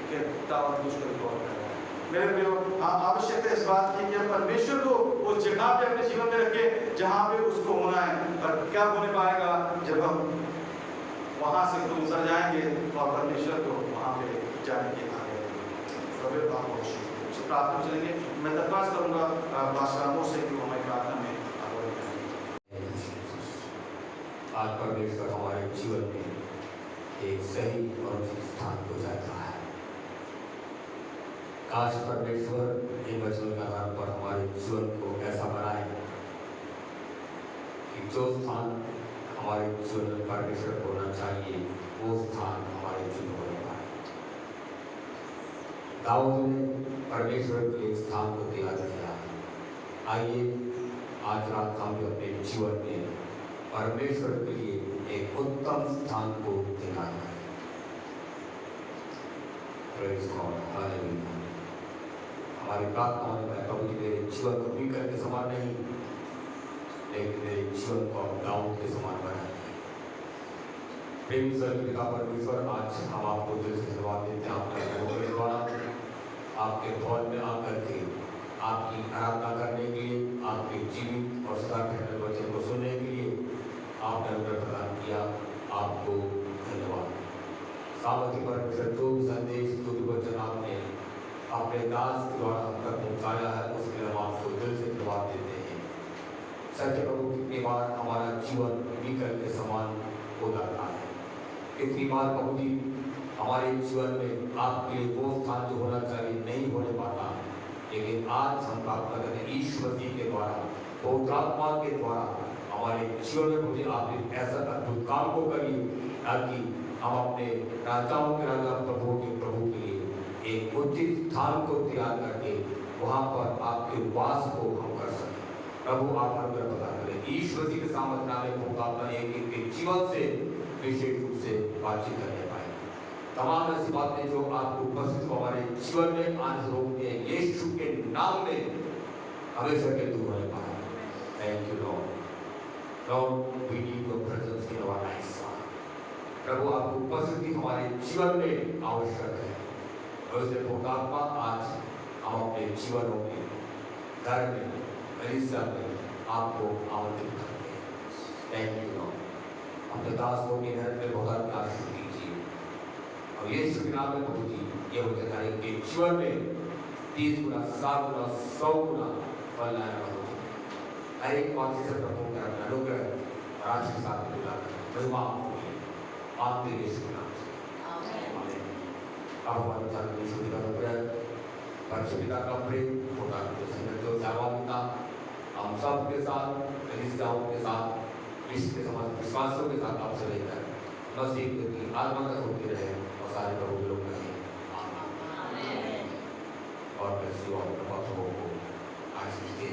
के दाऊद को उसको रिकॉर्ड कर रहा है। मेरे प्रियो, आवश्यकता इस बात की कि हम परमेश्वर को उस जगह पे अपने जीवन में रखें जहां पे उसको होना है। और क्या होने पाएगा जब हम वहां से उतर जाएंगे और परमेश्वर को वहां पे जाने के आगे प्रार्थना चलेंगे। मैं दरख्वास्त करूंगा पास्टर से कि हमारी प्रार्थना में आज परमेश्वर हमारे जीवन में एक सही और उचित स्थान को चाहता है। काश परमेश्वर इन वचनों के आधार पर हमारे जीवन को ऐसा बनाए कि जो स्थान हमारे जीवन में परमेश्वर को होना चाहिए वो स्थान हमारे जीवन में होने पाए। दाऊद ने परमेश्वर के लिए स्थान को तैयार किया। आइए आज रात हम भी अपने जीवन में परमेश्वर के लिए एक उत्तम स्थान को तैयार करें। Praise God, hallelujah. हमारी प्रार्थना होने में प्रभु जी मेरे जीवन को मीकल के समान नहीं लेकिन मेरे जीवन को दाऊद के समान बनाए। प्रेमी स्वर्गीय पिता परमेश्वर, आज हम आपको दिल से धन्यवाद देते हैं आपके लोगों के द्वारा आपके भवन में आकर के आपकी आराधना करने के लिए, आपके जीवित और सदा ठहरे वचन को सुनने के लिए आपने अनुग्रह प्रदान किया। आपको धन्यवाद। सामर्थ्य परमेश्वर, जो भी संदेश जो भी वचन आपने अपने दास के द्वारा हम तक पहुँचाया है उसके लिए हम आपको दिल से धन्यवाद देते हैं। सच्चे प्रभु, कितनी बार हमारा जीवन मीकल के समान हो जाता है, कितनी बार प्रभु जी हमारे जीवन में आपके वो स्थान जो होना चाहिए नहीं होने पाता। लेकिन आज हम प्रार्थना करते हैं ईश्वर मसीह के द्वारा, पवित्र आत्मा के द्वारा हमारे जीवन में मुझे आप एक ऐसा अद्भुत काम को करिए ताकि हम अपने राजाओं के राजा प्रभु के प्रभु के लिए एक उचित स्थान को तैयार करके वहाँ पर आपके वास को हम कर सकें। प्रभु आप अनुग्रह प्रदान करें। ईश्वर मसीह के सामर्थ्य में पवित्र आत्मा एक के जीवन से विशेष रूप से बातचीत करने पाए। तमाम ऐसी बातें जो आपको उपस्थित हमारे जीवन में आने से रोकती हैं, यीशु के नाम में हमेशा के दूर होने पाए। Thank you Lord. Lord, we need your presence in our life. प्रभु आपकी उपस्थिति हमारे जीवन में आवश्यक है और इसलिए पवित्र आत्मा आज हम अपने जीवनों में, घर में, कलीसिया में आपको आमंत्रित करते हैं। Thank you Lord. अपने दास को मेहनत में बहुत आशीष दीजिए और यीशु के नाम में प्रभु जी ये हो जाता है कि जीवन में 30 गुना, 60 गुना, 100 गुना फल लाया प्रभु जी। हर एक बात से प्रभु का अनुग्रह और आज के साथ महिमा आपके यीशु के नाम से आमीन। अब हमारे साथ यीशु का अनुग्रह, परमेश्वर पिता का प्रेम, होता है संगत जावा पिता हम सब के साथ, कलीसियाओं के साथ, विश्व के समस्त विश्वासियों के साथ आपसे लेकर मसीह की आत्मा तक होती रहे और सारे प्रभु के लोग कहें आमीन। और किसी और को आशीष दे।